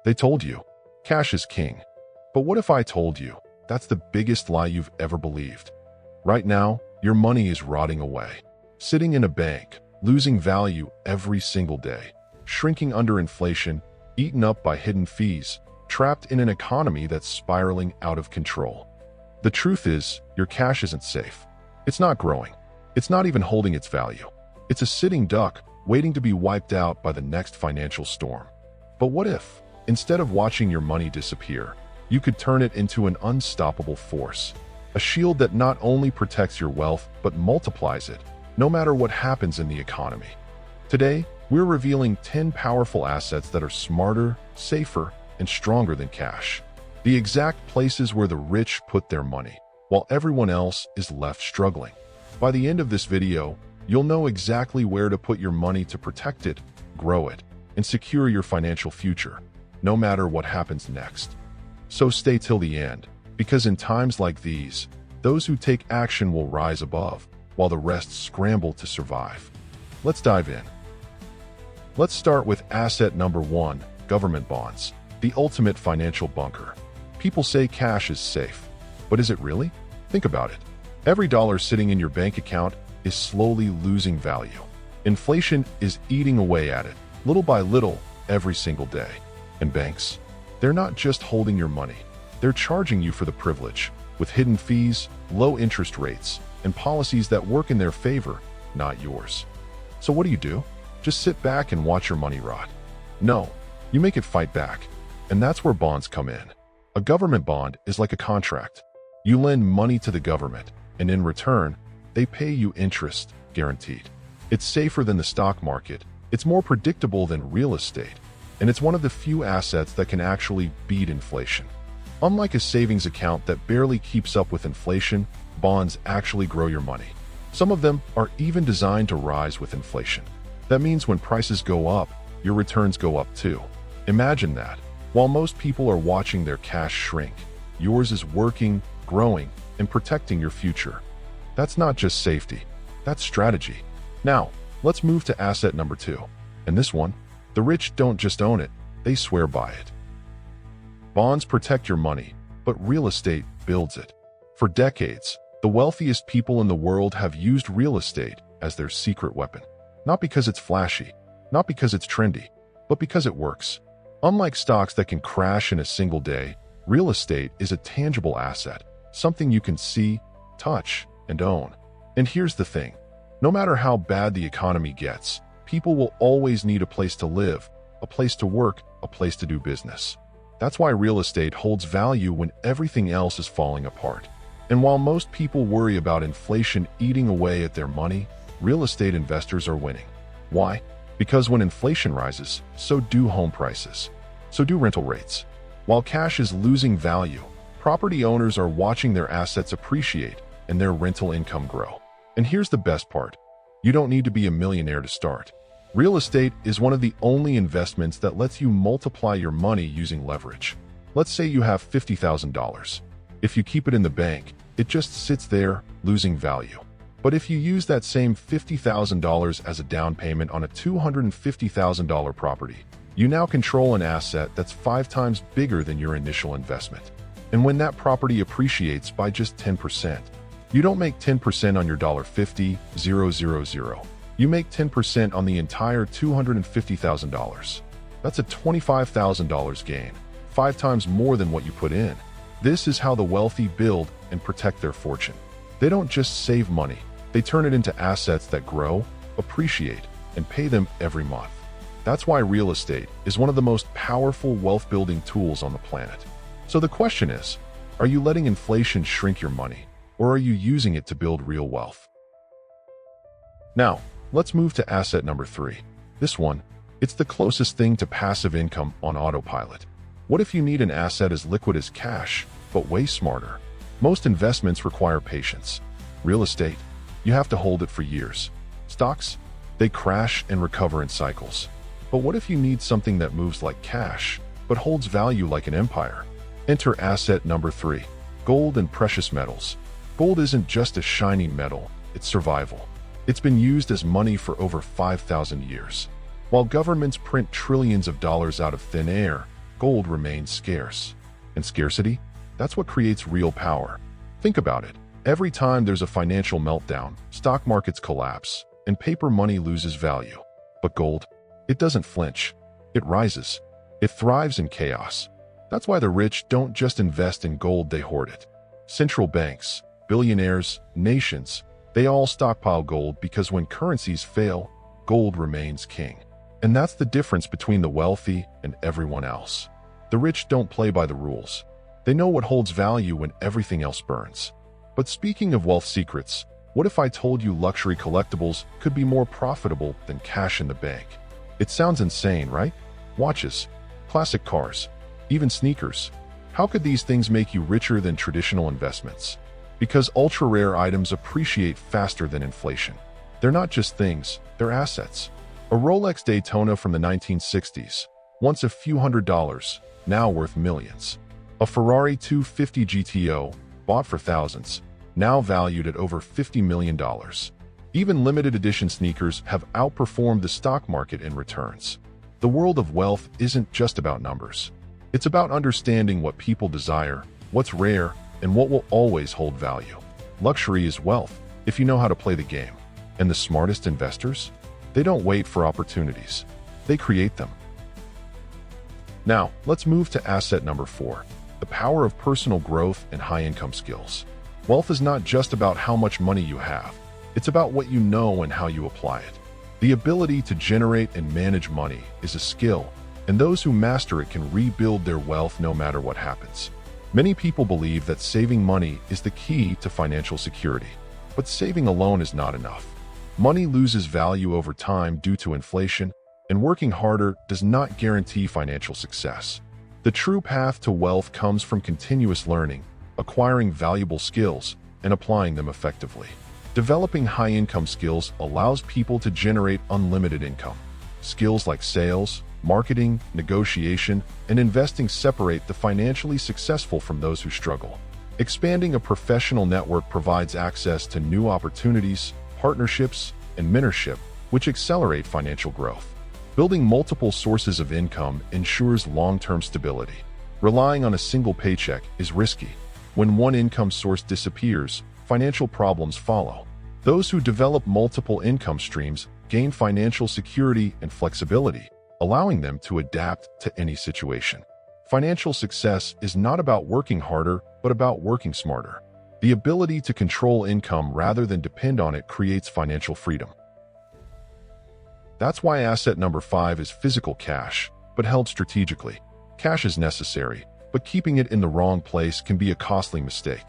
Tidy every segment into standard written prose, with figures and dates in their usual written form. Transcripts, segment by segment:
They told you, cash is king. But what if I told you, that's the biggest lie you've ever believed? Right now, your money is rotting away, sitting in a bank, losing value every single day, shrinking under inflation, eaten up by hidden fees, trapped in an economy that's spiraling out of control. The truth is, your cash isn't safe. It's not growing. It's not even holding its value. It's a sitting duck waiting to be wiped out by the next financial storm. But what if, instead of watching your money disappear, you could turn it into an unstoppable force, a shield that not only protects your wealth but multiplies it, no matter what happens in the economy? Today, we're revealing 10 powerful assets that are smarter, safer, and stronger than cash. The exact places where the rich put their money, while everyone else is left struggling. By the end of this video, you'll know exactly where to put your money to protect it, grow it, and secure your financial future, no matter what happens next. So stay till the end, because in times like these, those who take action will rise above, while the rest scramble to survive. Let's dive in. Let's start with asset number 1, government bonds, the ultimate financial bunker. People say cash is safe, but is it really? Think about it. Every dollar sitting in your bank account is slowly losing value. Inflation is eating away at it, little by little, every single day. And banks, they're not just holding your money, they're charging you for the privilege, with hidden fees, low interest rates, and policies that work in their favor, not yours. So what do? Just sit back and watch your money rot? No, you make it fight back. And that's where bonds come in. A government bond is like a contract. You lend money to the government, and in return, they pay you interest, guaranteed. It's safer than the stock market, it's more predictable than real estate, and it's one of the few assets that can actually beat inflation. Unlike a savings account that barely keeps up with inflation, bonds actually grow your money. Some of them are even designed to rise with inflation. That means when prices go up, your returns go up too. Imagine that. While most people are watching their cash shrink, yours is working, growing, and protecting your future. That's not just safety, that's strategy. Now, let's move to asset number 2. And this one, the rich don't just own it, they swear by it. Bonds protect your money, but real estate builds it. For decades, the wealthiest people in the world have used real estate as their secret weapon. Not because it's flashy, not because it's trendy, but because it works. Unlike stocks that can crash in a single day, real estate is a tangible asset, something you can see, touch, and own. And here's the thing. No matter how bad the economy gets, people will always need a place to live, a place to work, a place to do business. That's why real estate holds value when everything else is falling apart. And while most people worry about inflation eating away at their money, real estate investors are winning. Why? Because when inflation rises, so do home prices. So do rental rates. While cash is losing value, property owners are watching their assets appreciate and their rental income grow. And here's the best part. You don't need to be a millionaire to start. Real estate is one of the only investments that lets you multiply your money using leverage. Let's say you have $50,000. If you keep it in the bank, it just sits there, losing value. But if you use that same $50,000 as a down payment on a $250,000 property, you now control an asset that's 5 times bigger than your initial investment. And when that property appreciates by just 10%, you don't make 10% on your $50,000. You make 10% on the entire $250,000. That's a $25,000 gain, 5 times more than what you put in. This is how the wealthy build and protect their fortune. They don't just save money, they turn it into assets that grow, appreciate, and pay them every month. That's why real estate is one of the most powerful wealth-building tools on the planet. So the question is, are you letting inflation shrink your money, or are you using it to build real wealth? Now, let's move to asset number 3. This one, it's the closest thing to passive income on autopilot. What if you need an asset as liquid as cash, but way smarter? Most investments require patience. Real estate, you have to hold it for years. Stocks, they crash and recover in cycles. But what if you need something that moves like cash, but holds value like an empire? Enter asset number 3, gold and precious metals. Gold isn't just a shiny metal, it's survival. It's been used as money for over 5,000 years. While governments print trillions of dollars out of thin air, gold remains scarce. And scarcity? That's what creates real power. Think about it. Every time there's a financial meltdown, stock markets collapse, and paper money loses value. But gold? It doesn't flinch. It rises. It thrives in chaos. That's why the rich don't just invest in gold, they hoard it. Central banks, billionaires, nations, they all stockpile gold because when currencies fail, gold remains king. And that's the difference between the wealthy and everyone else. The rich don't play by the rules. They know what holds value when everything else burns. But speaking of wealth secrets, what if I told you luxury collectibles could be more profitable than cash in the bank? It sounds insane, right? Watches, classic cars, even sneakers. How could these things make you richer than traditional investments? Because ultra-rare items appreciate faster than inflation. They're not just things, they're assets. A Rolex Daytona from the 1960s, once a few $100s, now worth millions. A Ferrari 250 GTO, bought for thousands, now valued at over $50 million. Even limited edition sneakers have outperformed the stock market in returns. The world of wealth isn't just about numbers. It's about understanding what people desire, what's rare, and what will always hold value. Luxury is wealth, if you know how to play the game. And the smartest investors? They don't wait for opportunities. They create them. Now, let's move to asset number 4, the power of personal growth and high-income skills. Wealth is not just about how much money you have. It's about what you know and how you apply it. The ability to generate and manage money is a skill, and those who master it can rebuild their wealth no matter what happens. Many people believe that saving money is the key to financial security, but saving alone is not enough. Money loses value over time due to inflation, and working harder does not guarantee financial success. The true path to wealth comes from continuous learning, acquiring valuable skills, and applying them effectively. Developing high-income skills allows people to generate unlimited income. Skills like sales, marketing, negotiation, and investing separate the financially successful from those who struggle. Expanding a professional network provides access to new opportunities, partnerships, and mentorship, which accelerate financial growth. Building multiple sources of income ensures long-term stability. Relying on a single paycheck is risky. When one income source disappears, financial problems follow. Those who develop multiple income streams gain financial security and flexibility, allowing them to adapt to any situation. Financial success is not about working harder, but about working smarter. The ability to control income rather than depend on it creates financial freedom. That's why asset number 5 is physical cash, but held strategically. Cash is necessary, but keeping it in the wrong place can be a costly mistake.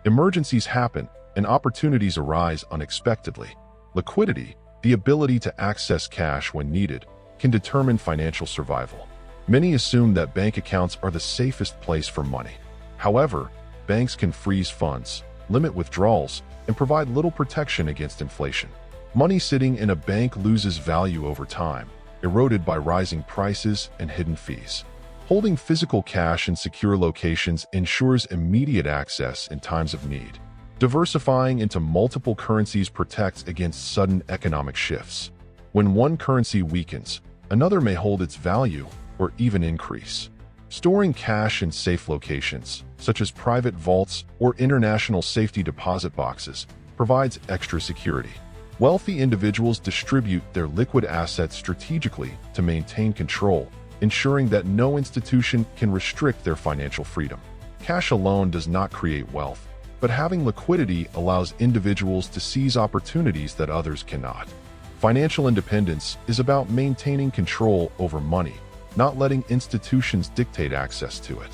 Emergencies happen, and opportunities arise unexpectedly. Liquidity, the ability to access cash when needed, can determine financial survival. Many assume that bank accounts are the safest place for money. However, banks can freeze funds, limit withdrawals, and provide little protection against inflation. Money sitting in a bank loses value over time, eroded by rising prices and hidden fees. Holding physical cash in secure locations ensures immediate access in times of need. Diversifying into multiple currencies protects against sudden economic shifts. When one currency weakens, another may hold its value or even increase. Storing cash in safe locations, such as private vaults or international safety deposit boxes, provides extra security. Wealthy individuals distribute their liquid assets strategically to maintain control, ensuring that no institution can restrict their financial freedom. Cash alone does not create wealth, but having liquidity allows individuals to seize opportunities that others cannot. Financial independence is about maintaining control over money, not letting institutions dictate access to it.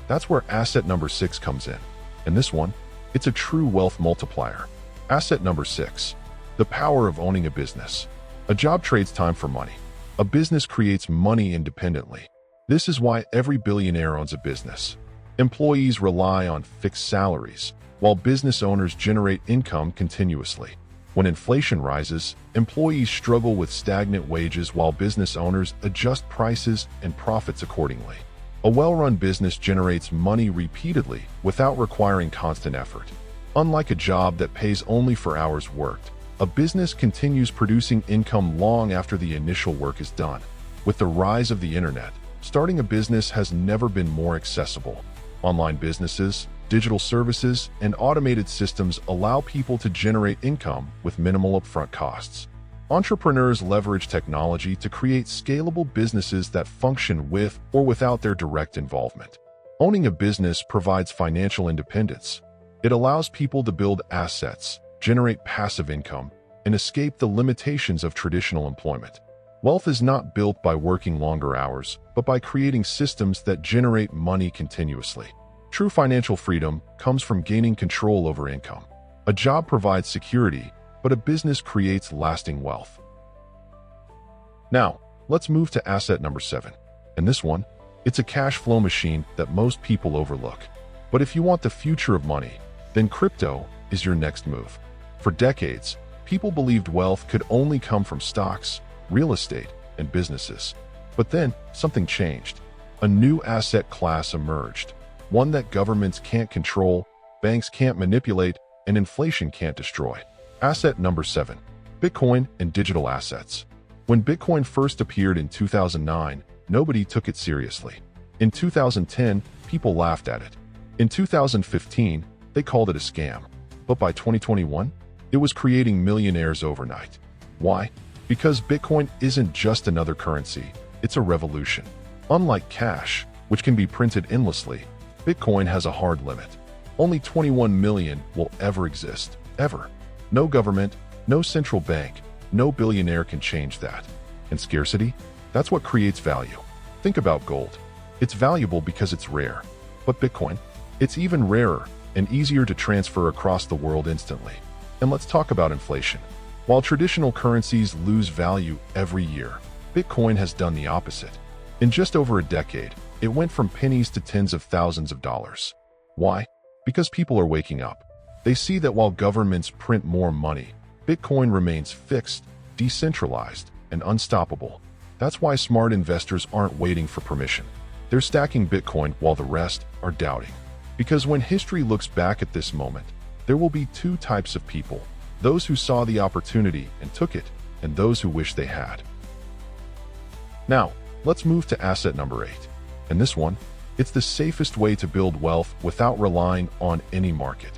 That's where asset number 6 comes in. And this one, it's a true wealth multiplier. Asset number 6, the power of owning a business. A job trades time for money. A business creates money independently. This is why every billionaire owns a business. Employees rely on fixed salaries, while business owners generate income continuously. When inflation rises, employees struggle with stagnant wages while business owners adjust prices and profits accordingly. A well-run business generates money repeatedly without requiring constant effort. Unlike a job that pays only for hours worked, a business continues producing income long after the initial work is done. With the rise of the internet, Starting a business has never been more accessible. Online businesses, digital services, and automated systems allow people to generate income with minimal upfront costs. Entrepreneurs leverage technology to create scalable businesses that function with or without their direct involvement. Owning a business provides financial independence. It allows people to build assets, generate passive income, and escape the limitations of traditional employment. Wealth is not built by working longer hours, but by creating systems that generate money continuously. True financial freedom comes from gaining control over income. A job provides security, but a business creates lasting wealth. Now, let's move to asset number 7. And this one, it's a cash flow machine that most people overlook. But if you want the future of money, then crypto is your next move. For decades, people believed wealth could only come from stocks, real estate, and businesses. But then, something changed. A new asset class emerged, one that governments can't control, banks can't manipulate, and inflation can't destroy. Asset number 7. Bitcoin and digital assets. When Bitcoin first appeared in 2009, nobody took it seriously. In 2010, people laughed at it. In 2015, they called it a scam. But by 2021, it was creating millionaires overnight. Why? Because Bitcoin isn't just another currency, it's a revolution. Unlike cash, which can be printed endlessly, Bitcoin has a hard limit. Only 21 million will ever exist, ever. No government, no central bank, no billionaire can change that. And scarcity? That's what creates value. Think about gold. It's valuable because it's rare. But Bitcoin? It's even rarer and easier to transfer across the world instantly. And let's talk about inflation. While traditional currencies lose value every year, Bitcoin has done the opposite. In just over a decade, it went from pennies to tens of thousands of dollars. Why? Because people are waking up. They see that while governments print more money, Bitcoin remains fixed, decentralized, and unstoppable. That's why smart investors aren't waiting for permission. They're stacking Bitcoin while the rest are doubting. Because when history looks back at this moment, there will be two types of people: those who saw the opportunity and took it, and those who wish they had. Now, let's move to asset number 8. And this one, it's the safest way to build wealth without relying on any market.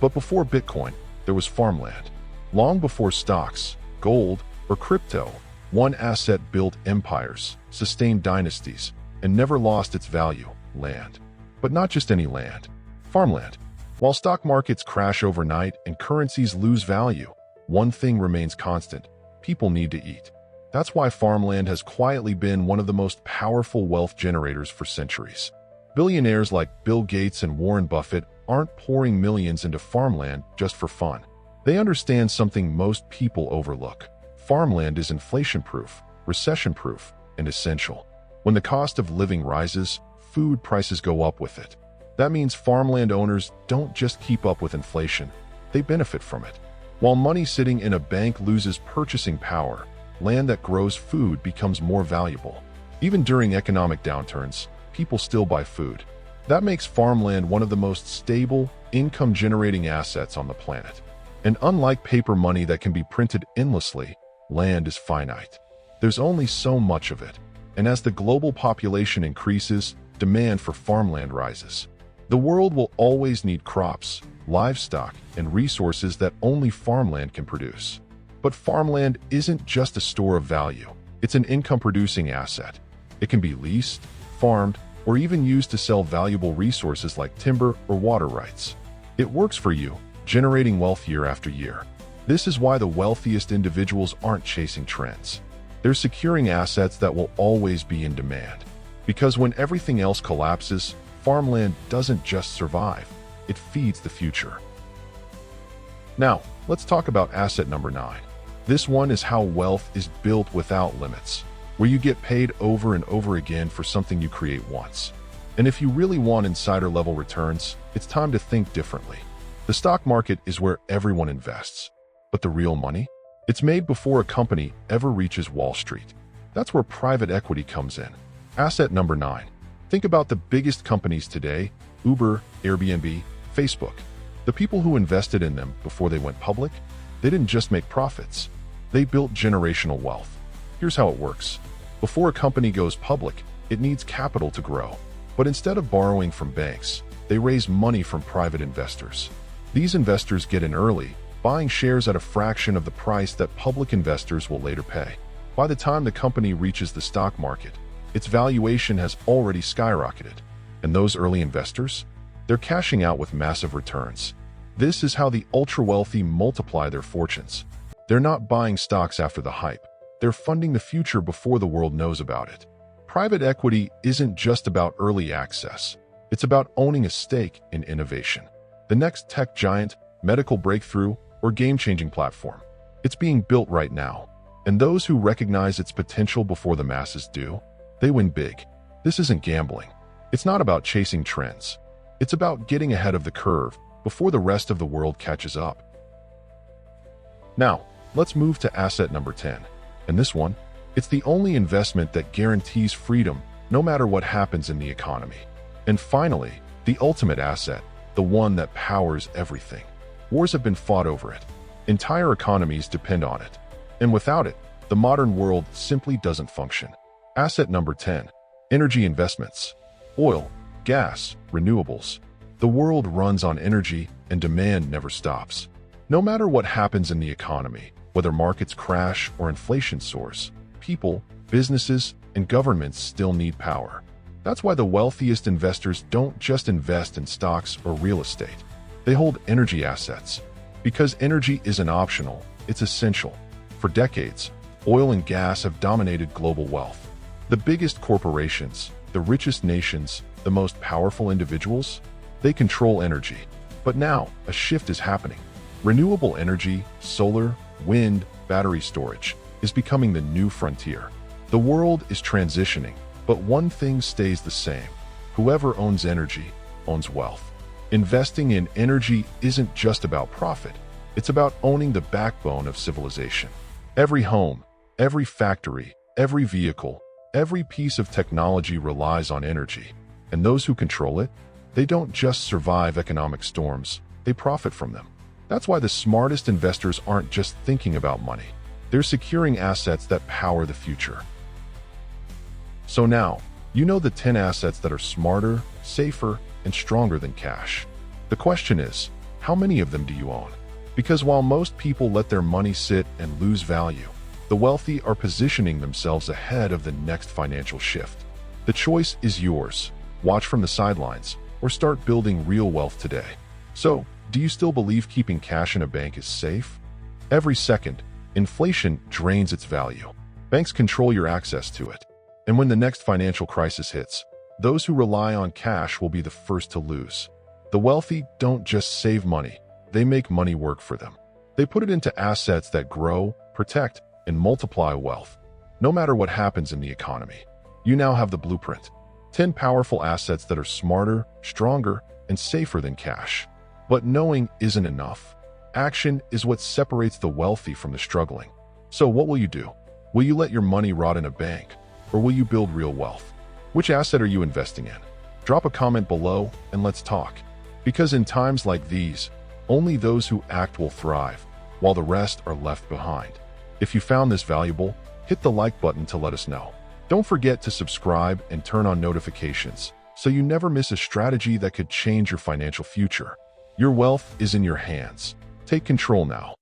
But before Bitcoin, there was farmland. Long before stocks, gold, or crypto, one asset built empires, sustained dynasties, and never lost its value: land. But not just any land. Farmland. While stock markets crash overnight and currencies lose value, one thing remains constant: people need to eat. That's why farmland has quietly been one of the most powerful wealth generators for centuries. Billionaires like Bill Gates and Warren Buffett aren't pouring millions into farmland just for fun. They understand something most people overlook. Farmland is inflation-proof, recession-proof, and essential. When the cost of living rises, food prices go up with it. That means farmland owners don't just keep up with inflation, they benefit from it. While money sitting in a bank loses purchasing power, land that grows food becomes more valuable. Even during economic downturns, people still buy food. That makes farmland one of the most stable, income-generating assets on the planet. And unlike paper money that can be printed endlessly, land is finite. There's only so much of it. And as the global population increases, demand for farmland rises. The world will always need crops, livestock, and resources that only farmland can produce. But farmland isn't just a store of value. It's an income-producing asset. It can be leased, farmed, or even used to sell valuable resources like timber or water rights. It works for you, generating wealth year after year. This is why the wealthiest individuals aren't chasing trends. They're securing assets that will always be in demand. Because when everything else collapses, farmland doesn't just survive, it feeds the future. Now, let's talk about asset number 9. This one is how wealth is built without limits, where you get paid over and over again for something you create once. And if you really want insider-level returns, it's time to think differently. The stock market is where everyone invests. But the real money? It's made before a company ever reaches Wall Street. That's where private equity comes in. Asset number 9. Think about the biggest companies today: Uber, Airbnb, Facebook. The people who invested in them before they went public, they didn't just make profits. They built generational wealth. Here's how it works. Before a company goes public, It needs capital to grow. But instead of borrowing from banks, they raise money from private investors. These investors get in early, buying shares at a fraction of the price that public investors will later pay. By the time the company reaches the stock market, its valuation has already skyrocketed. And those early investors? They're cashing out with massive returns. This is how the ultra-wealthy multiply their fortunes. They're not buying stocks after the hype. They're funding the future before the world knows about it. Private equity isn't just about early access. It's about owning a stake in innovation. The next tech giant, medical breakthrough, or game-changing platform. It's being built right now. And those who recognize its potential before the masses do, they win big. This isn't gambling. It's not about chasing trends. It's about getting ahead of the curve before the rest of the world catches up. Now, let's move to asset number 10. And this one, it's the only investment that guarantees freedom no matter what happens in the economy. And finally, the ultimate asset, the one that powers everything. Wars have been fought over it. Entire economies depend on it. And without it, the modern world simply doesn't function. Asset number 10. Energy investments. Oil, gas, renewables. The world runs on energy and demand never stops. No matter what happens in the economy, whether markets crash or inflation soars, people, businesses, and governments still need power. That's why the wealthiest investors don't just invest in stocks or real estate. They hold energy assets. Because energy isn't optional, it's essential. For decades, oil and gas have dominated global wealth. The biggest corporations, the richest nations, the most powerful individuals, they control energy. But now, a shift is happening. Renewable energy, solar, wind, battery storage, is becoming the new frontier. The world is transitioning, but one thing stays the same. Whoever owns energy owns wealth. Investing in energy isn't just about profit. It's about owning the backbone of civilization. Every home, every factory, every vehicle, every piece of technology relies on energy. And those who control it, they don't just survive economic storms, they profit from them. That's why the smartest investors aren't just thinking about money. They're securing assets that power the future. So now, you know the 10 assets that are smarter, safer, and stronger than cash. The question is, how many of them do you own? Because while most people let their money sit and lose value, the wealthy are positioning themselves ahead of the next financial shift. The choice is yours. Watch from the sidelines or start building real wealth today. So, do you still believe keeping cash in a bank is safe? Every second, inflation drains its value. Banks control your access to it. And when the next financial crisis hits, those who rely on cash will be the first to lose. The wealthy don't just save money, they make money work for them. They put it into assets that grow, protect, and multiply wealth. No matter what happens in the economy, you now have the blueprint. 10 powerful assets that are smarter, stronger, and safer than cash. But knowing isn't enough. Action is what separates the wealthy from the struggling. So what will you do? Will you let your money rot in a bank? Or will you build real wealth? Which asset are you investing in? Drop a comment below and let's talk. Because in times like these, only those who act will thrive, while the rest are left behind. If you found this valuable, hit the like button to let us know. Don't forget to subscribe and turn on notifications so you never miss a strategy that could change your financial future. Your wealth is in your hands. Take control now.